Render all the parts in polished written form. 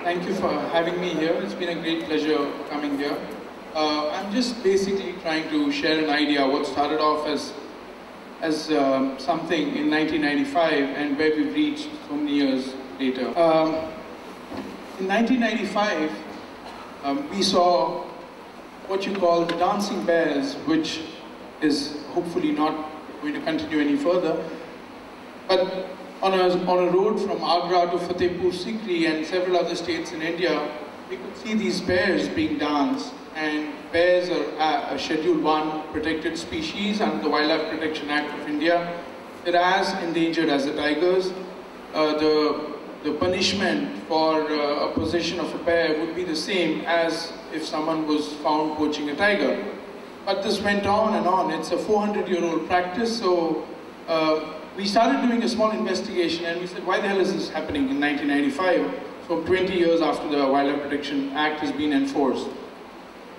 Thank you for having me here. It's been a great pleasure coming here. I'm just basically trying to share an idea what started off as something in 1995 and where we've reached so many years later. In 1995, we saw what you call the dancing bears, which is hopefully not going to continue any further. But on a road from Agra to Fatehpur Sikri and several other states in India, we could see these bears being danced. And bears are a Schedule 1 protected species under the Wildlife Protection Act of India. They're as endangered as the tigers. The punishment for a possession of a bear would be the same as if someone was found poaching a tiger. But this went on and on. It's a 400-year-old practice, so we started doing a small investigation and we said, why the hell is this happening in 1995, so 20 years after the Wildlife Protection Act has been enforced?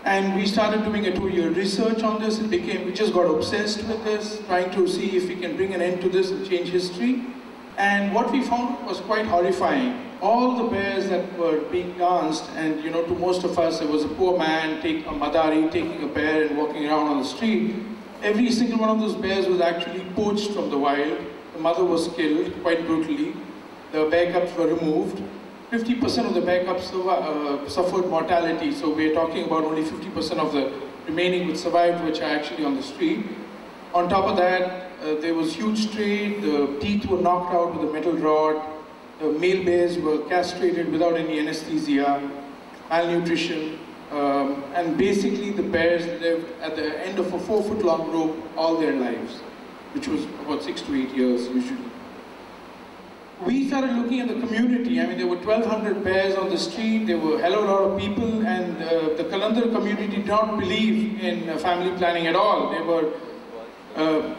And we started doing a 2-year research on this. We just got obsessed with this, trying to see if we can bring an end to this and change history. And what we found was quite horrifying. All the bears that were being danced, and you know, to most of us, it was a poor man, a Madari, taking a bear and walking around on the street. Every single one of those bears was actually poached from the wild. The mother was killed quite brutally. The bear cubs were removed. 50% of the bear cubs suffered mortality, so we're talking about only 50% of the remaining which survived, which are actually on the street. On top of that, there was huge trade. The teeth were knocked out with a metal rod. The male bears were castrated without any anesthesia, malnutrition, and basically the bears lived at the end of a 4-foot-long rope all their lives, which was about 6 to 8 years usually. We started looking at the community. I mean, there were 1,200 bears on the street. There were a hell of a lot of people, and the Kalandar community did not believe in family planning at all. There were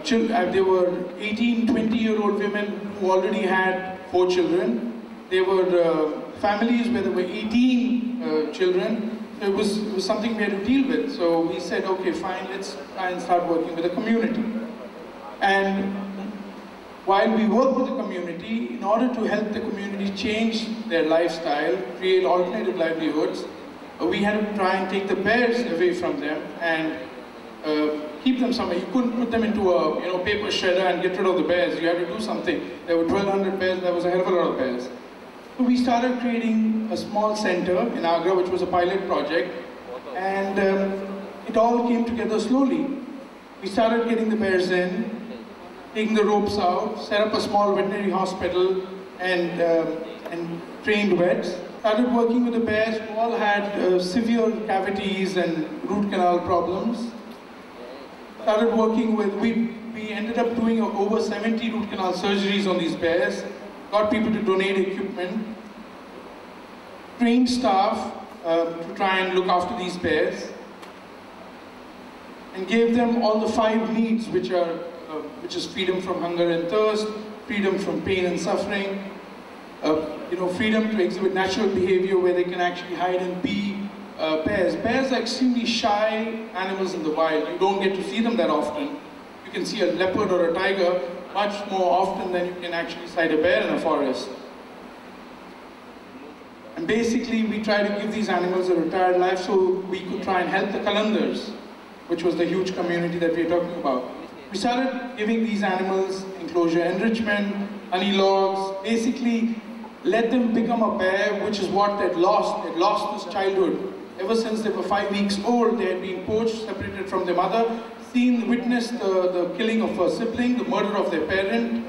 18, 20-year-old women who already had 4 children. There were families where there were 18 children. So it was something we had to deal with. So we said, okay, fine, let's try and start working with the community. And while we work with the community, in order to help the community change their lifestyle, create alternative livelihoods, we had to try and take the bears away from them and keep them somewhere. You couldn't put them into a paper shredder and get rid of the bears. You had to do something. There were 1,200 bears, there was a hell of a lot of bears. So we started creating a small center in Agra, which was a pilot project, and it all came together slowly. We started getting the bears in, taking the ropes out, set up a small veterinary hospital and trained vets. Started working with the bears who all had severe cavities and root canal problems. Started working with, we ended up doing over 70 root canal surgeries on these bears, got people to donate equipment, trained staff to try and look after these bears, and gave them all the 5 needs, which is freedom from hunger and thirst, freedom from pain and suffering, freedom to exhibit natural behavior where they can actually hide and be bears. Bears are extremely shy animals in the wild. You don't get to see them that often. You can see a leopard or a tiger much more often than you can actually sight a bear in a forest. And basically we try to give these animals a retired life so we could try and help the Kalandars, which was the huge community that we're talking about. We started giving these animals enclosure enrichment, honey logs, basically let them become a bear, which is what they'd lost. They'd lost this childhood. Ever since they were 5 weeks old, they had been poached, separated from their mother, witnessed the killing of a sibling, the murder of their parent.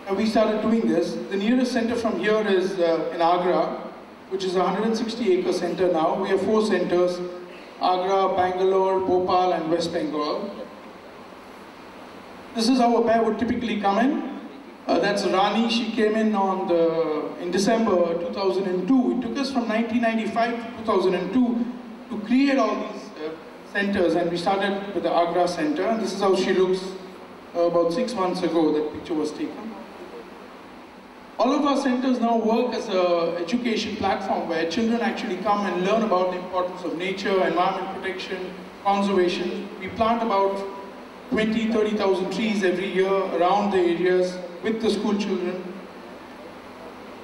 And we started doing this. The nearest center from here is in Agra, which is a 160-acre center now. We have 4 centers, Agra, Bangalore, Bhopal, and West Bengal. This is how a bear would typically come in. That's Rani. She came in in December 2002. It took us from 1995 to 2002 to create all these centers, and we started with the Agra center. This is how she looks about 6 months ago. That picture was taken. All of our centers now work as an education platform where children actually come and learn about the importance of nature, environment protection, conservation. We plant about 20,000–30,000 trees every year around the areas with the school children.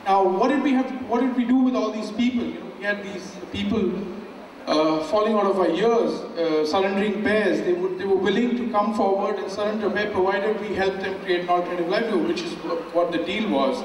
Now, what did we do with all these people? You know, we had these people falling out of our ears, surrendering bears. They were willing to come forward and surrender a bear, provided we helped them create an alternative livelihood, which is what the deal was.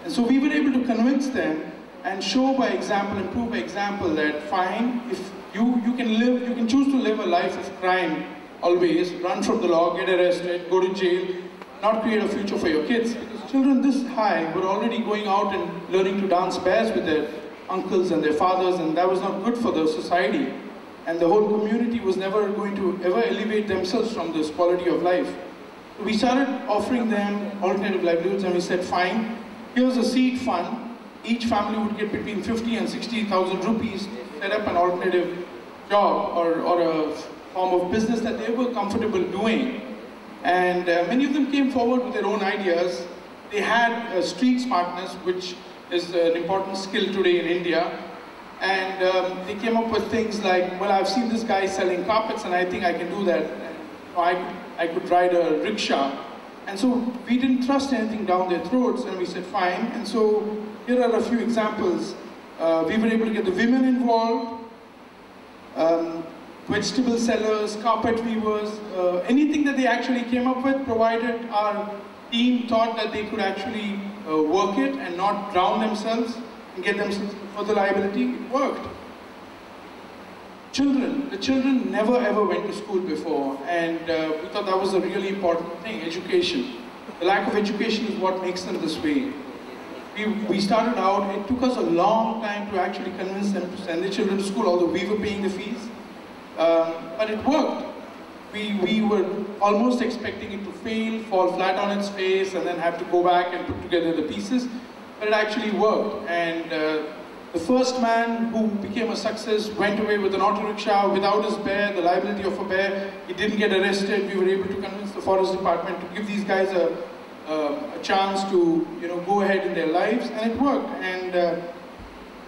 And so we were able to convince them and show by example and prove by example that fine, if you can choose to live a life of crime always, run from the law, get arrested, go to jail, not create a future for your kids. Because children this high were already going out and learning to dance bears with their uncles and their fathers, and that was not good for the society. And the whole community was never going to ever elevate themselves from this quality of life. So we started offering them alternative livelihoods, and we said, fine, here's a seed fund. Each family would get between 50 and 60,000 rupees to set up an alternative job or a form of business that they were comfortable doing. And many of them came forward with their own ideas. They had street smartness, which is an important skill today in India. And they came up with things like, well, I've seen this guy selling carpets and I think I can do that. And I could ride a rickshaw. And so we didn't thrust anything down their throats, and we said, fine. And so here are a few examples. We were able to get the women involved, vegetable sellers, carpet weavers, anything that they actually came up with, provided our team thought that they could actually work it and not drown themselves and get themselves further liability. It worked. The children never ever went to school before, and we thought that was a really important thing, education. The lack of education is what makes them this way. We started out, it took us a long time to actually convince them to send their children to school, although we were paying the fees. But it worked. We were almost expecting it to fail, fall flat on its face, and then have to go back and put together the pieces. But it actually worked. And the first man who became a success went away with an auto rickshaw without his bear, the liability of a bear. He didn't get arrested. We were able to convince the forest department to give these guys a chance to, you know, go ahead in their lives, and it worked. And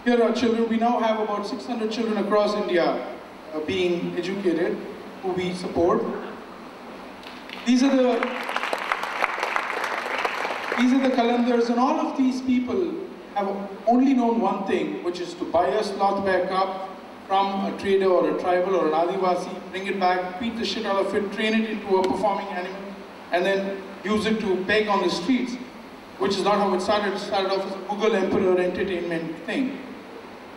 here are children. We now have about 600 children across India being educated, who we support. These are the Kalandars, and all of these people have only known one thing, which is to buy a sloth bear cub from a trader or a tribal or an Adivasi, bring it back, beat the shit out of it, train it into a performing animal, and then use it to beg on the streets, which is not how it started. It started off as a Mughal emperor entertainment thing.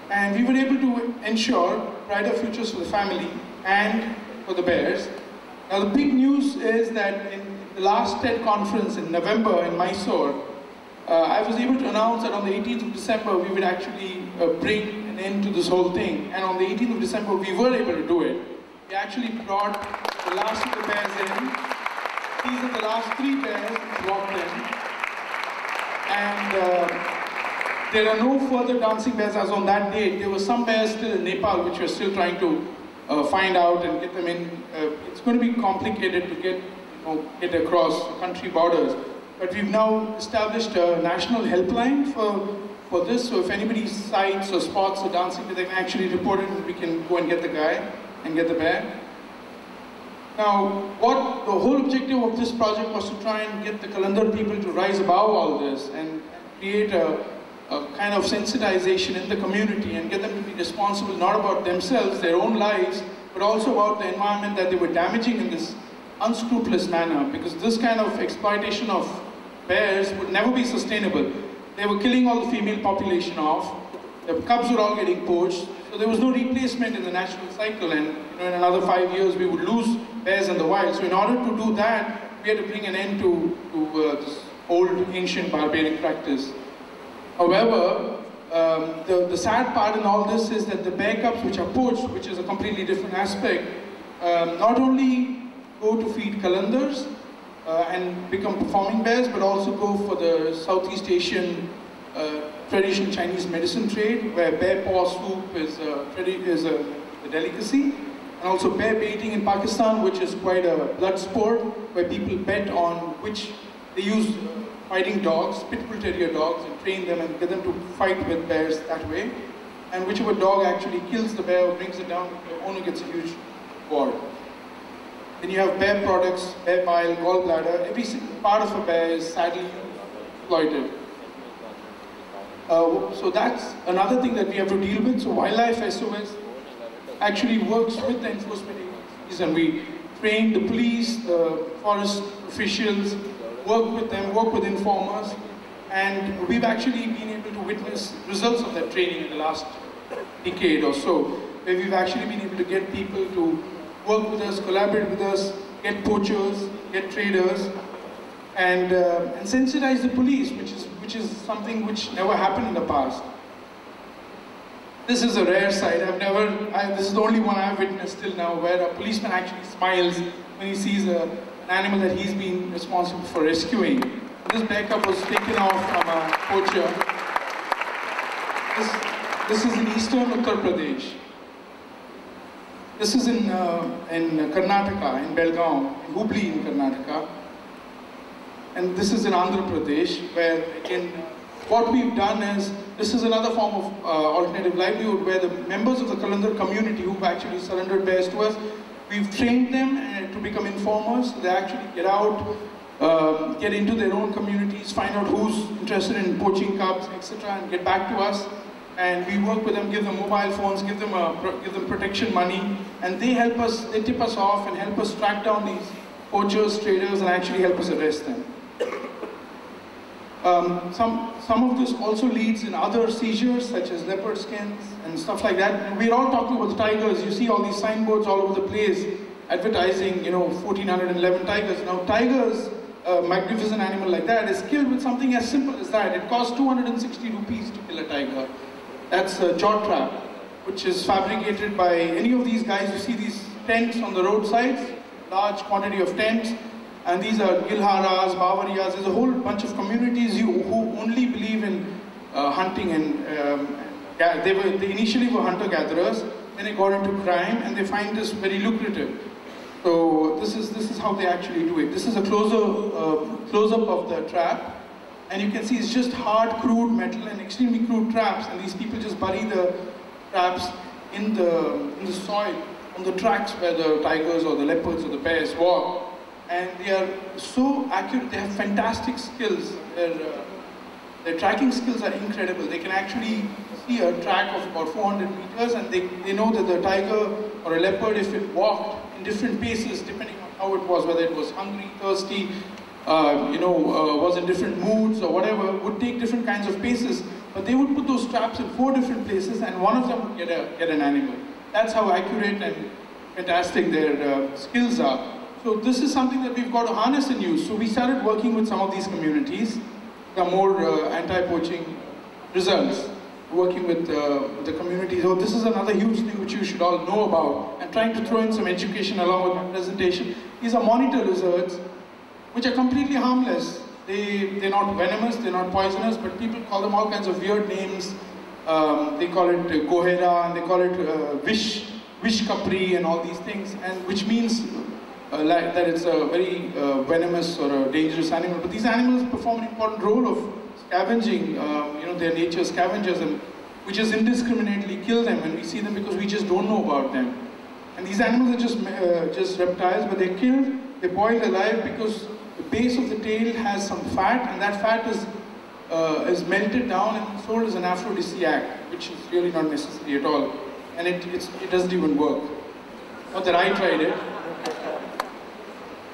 And we were able to ensure brighter futures for the family and for the bears. Now the big news is that in the last TED conference in November in Mysore, I was able to announce that on the 18th of December we would actually bring an end to this whole thing. And on the 18th of December we were able to do it. We actually brought the last of the bears in. These are the last 3 bears that walked in. And there are no further dancing bears as on that date. There were some bears still in Nepal which we're still trying to find out and get them in. It's going to be complicated to get across country borders. But we've now established a national helpline for this, so if anybody sights or spots a dancing bear, they can actually report it and we can go and get the guy and get the bear. Now, what the whole objective of this project was to try and get the Kalandar people to rise above all this and create a kind of sensitization in the community and get them to be responsible not about themselves, their own lives, but also about the environment that they were damaging in this unscrupulous manner, because this kind of exploitation of bears would never be sustainable. They were killing all the female population off, the cubs were all getting poached, so there was no replacement in the natural cycle, and in another 5 years we would lose bears in the wild. So in order to do that, we had to bring an end to this old ancient barbaric practice. However, the sad part in all this is that the bear cubs which are poached, which is a completely different aspect, not only go to feed Kalandars and become performing bears, but also go for the Southeast Asian traditional Chinese medicine trade, where bear paw soup is a delicacy, and also bear baiting in Pakistan, which is quite a blood sport, where people bet on which they use fighting dogs, pit bull terrier dogs, and train them and get them to fight with bears that way. And whichever dog actually kills the bear or brings it down, the owner gets a huge reward. Then you have bear products, bear bile, gallbladder. Every single part of a bear is sadly exploited. So that's another thing that we have to deal with. So WildlifeSOS actually works with the enforcement agencies, and we train the police, the forest officials, work with them, work with informers, and we've actually been able to witness results of that training in the last decade or so, where we've actually been able to get people to work with us, collaborate with us, get poachers, get traders, and sensitize the police, which is something which never happened in the past. This is a rare sight. This is the only one I've witnessed till now, where a policeman actually smiles when he sees an animal that he's been responsible for rescuing. This bear cub was taken off from a poacher. This is in eastern Uttar Pradesh. This is in Karnataka, in Belgaum, in Hubli in Karnataka. And this is in Andhra Pradesh, where again, what we've done is, this is another form of alternative livelihood, where the members of the Kalandar community who've actually surrendered bears to us, we've trained them to become informers. So they actually get out, get into their own communities, find out who's interested in poaching cubs, etc., and get back to us. And we work with them, give them mobile phones, give them protection money, and they help us, they tip us off and help us track down these poachers, traders, and actually help us arrest them. Some of this also leads in other seizures, such as leopard skins and stuff like that. And we're all talking about the tigers. You see all these signboards all over the place advertising, 1411 tigers. Now, tigers, a magnificent animal like that, is killed with something as simple as that. It costs 260 rupees to kill a tiger. That's a jaw trap, which is fabricated by any of these guys. You see these tents on the roadsides, large quantity of tents. And these are Gilharas, Bavariyas. There's a whole bunch of communities who only believe in hunting, and they initially were hunter-gatherers, then they got into crime, and they find this very lucrative. So this is how they actually do it. This is a close-up of the trap, and you can see it's just hard, crude metal and extremely crude traps, and these people just bury the traps in the soil on the tracks where the tigers or the leopards or the bears walk. And they are so accurate, they have fantastic skills. Their tracking skills are incredible. They can actually see a track of about 400 meters, and they know that the tiger or a leopard, if it walked in different paces, depending on how it was, whether it was hungry, thirsty, was in different moods or whatever, would take different kinds of paces. But they would put those traps in 4 different places, and one of them would get an animal. That's how accurate and fantastic their skills are. So this is something that we've got to harness and use. So we started working with some of these communities, the more anti-poaching results, working with the communities. So this is another huge thing which you should all know about, and trying to throw in some education along with my presentation. These are monitor lizards, which are completely harmless. They're not venomous, they're not poisonous, but people call them all kinds of weird names. They call it gohera, and they call it vish kapri, and all these things, and which means like that it's a very venomous or a dangerous animal. But these animals perform an important role of scavenging, they're nature's scavengers, and we just indiscriminately kill them when we see them because we just don't know about them. And these animals are just reptiles, but they're killed, they're boiled alive because the base of the tail has some fat, and that fat is melted down and sold as an aphrodisiac, which is really not necessary at all. And it doesn't even work. Not that I tried it.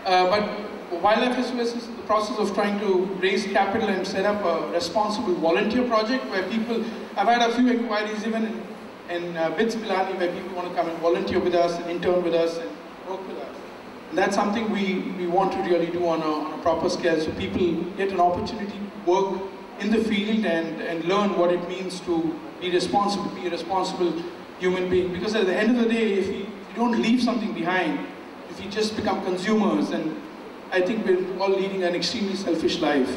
But WildlifeSOS is in the process of trying to raise capital and set up a responsible volunteer project where people, I've had a few inquiries even in TEDxPilani, where people want to come and volunteer with us and intern with us and work with us. And that's something we want to really do on a proper scale, so people get an opportunity to work in the field and learn what it means to be a responsible human being. Because at the end of the day, if you don't leave something behind, if you just become consumers, and I think we're all leading an extremely selfish life.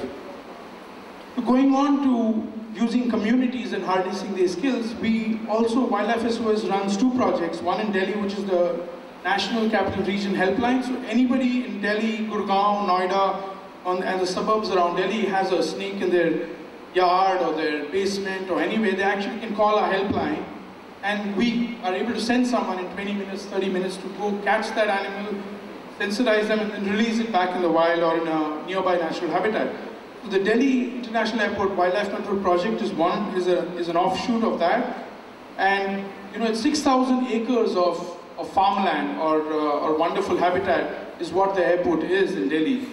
So going on to using communities and harnessing their skills, we also, WildlifeSOS runs 2 projects, one in Delhi, which is the National Capital Region Helpline. So anybody in Delhi, Gurgaon, Noida, and the suburbs around Delhi has a snake in their yard or their basement or anywhere, they actually can call our helpline. And we are able to send someone in 20 minutes, 30 minutes to go catch that animal, sensitize them, and then release it back in the wild or in a nearby natural habitat. So the Delhi International Airport Wildlife Control Project is an offshoot of that, and it's 6,000 acres of farmland or wonderful habitat is what the airport is in Delhi.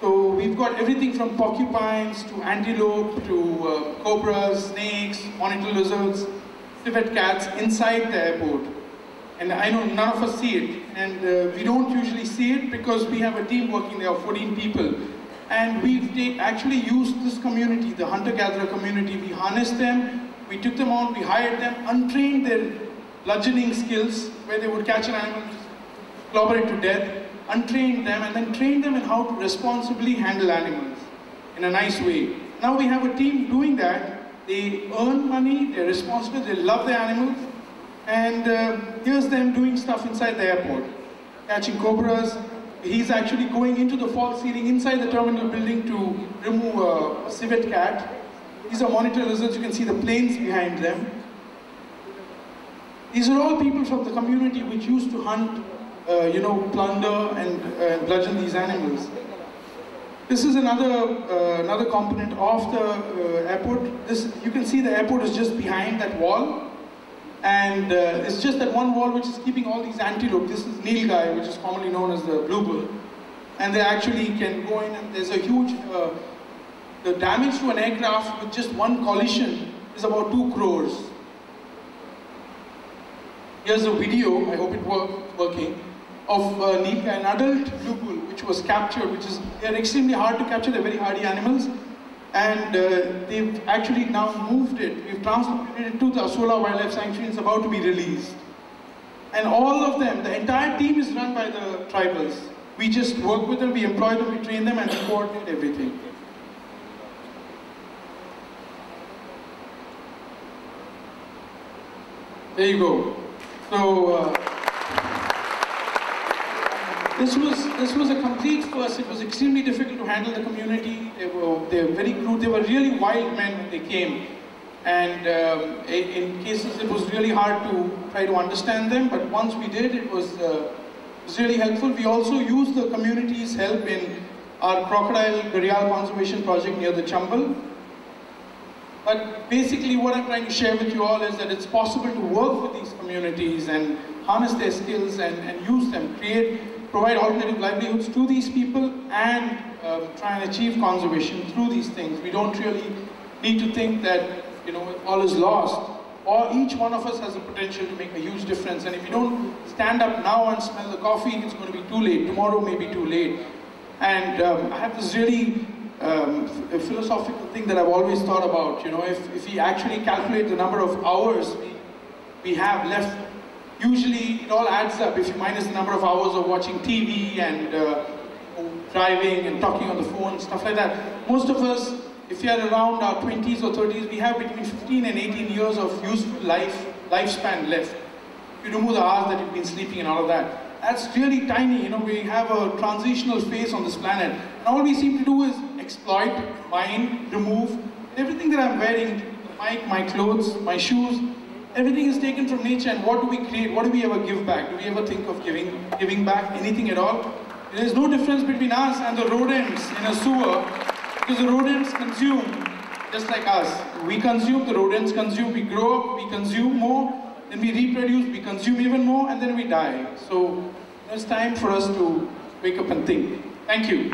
So we've got everything from porcupines to antelope to cobras, snakes, monitor lizards, civet cats inside the airport. And I know none of us see it, and we don't usually see it because we have a team working there of 14 people. And we've actually used this community, the hunter-gatherer community. We harnessed them, we took them on, we hired them, untrained their bludgeoning skills, where they would catch an animal, clobber it to death, untrained them, and then trained them in how to responsibly handle animals in a nice way. Now we have a team doing that. They earn money, they're responsible, they love the animals, and here's them doing stuff inside the airport, catching cobras. He's actually going into the false ceiling inside the terminal building to remove a civet cat. These are monitor lizards, you can see the planes behind them. These are all people from the community which used to hunt, plunder and bludgeon these animals. This is another component of the airport. You can see the airport is just behind that wall. And it's just that one wall which is keeping all these antelope. This is nilgai, which is commonly known as the blue bull. And they actually can go in, and there's a huge, the damage to an aircraft with just one collision is about 2 crores. Here's a video, I hope it's working, of nilgai, an adult blue bull, which was captured, they're extremely hard to capture, they're very hardy animals. And they've actually now moved it. We've transported it to the Asola Wildlife Sanctuary. It's about to be released. And all of them, the entire team is run by the tribals. We just work with them, we employ them, we train them, and we coordinate everything. There you go. So this was a complete first. It was extremely difficult to handle the community. They were very crude. They were really wild men when they came, and in cases it was really hard to try to understand them. But once we did, it was really helpful. We also used the community's help in our crocodile gharial conservation project near the Chambal. But basically, what I'm trying to share with you all is that it's possible to work with these communities and harness their skills and use them, provide alternative livelihoods to these people, and try and achieve conservation through these things. We don't really need to think that all is lost. Or each one of us has the potential to make a huge difference. And if you don't stand up now and smell the coffee, it's going to be too late. Tomorrow may be too late. And I have this really philosophical thing that I've always thought about. If we actually calculate the number of hours we have left, usually it all adds up. If you minus the number of hours of watching TV and driving and talking on the phone, stuff like that. Most of us, if we are around our 20s or 30s, we have between 15 and 18 years of useful lifespan left. If you remove the hours that you've been sleeping and all of that, that's really tiny. We have a transitional phase on this planet. And all we seem to do is exploit, mine, remove. Everything that I'm wearing, the mic, my clothes, my shoes, everything is taken from nature. And what do we create? What do we ever give back? Do we ever think of giving back anything at all? There is no difference between us and the rodents in a sewer, because the rodents consume just like us. We consume, the rodents consume, we grow up, we consume more, then we reproduce, we consume even more, and then we die. So it's time for us to wake up and think. Thank you.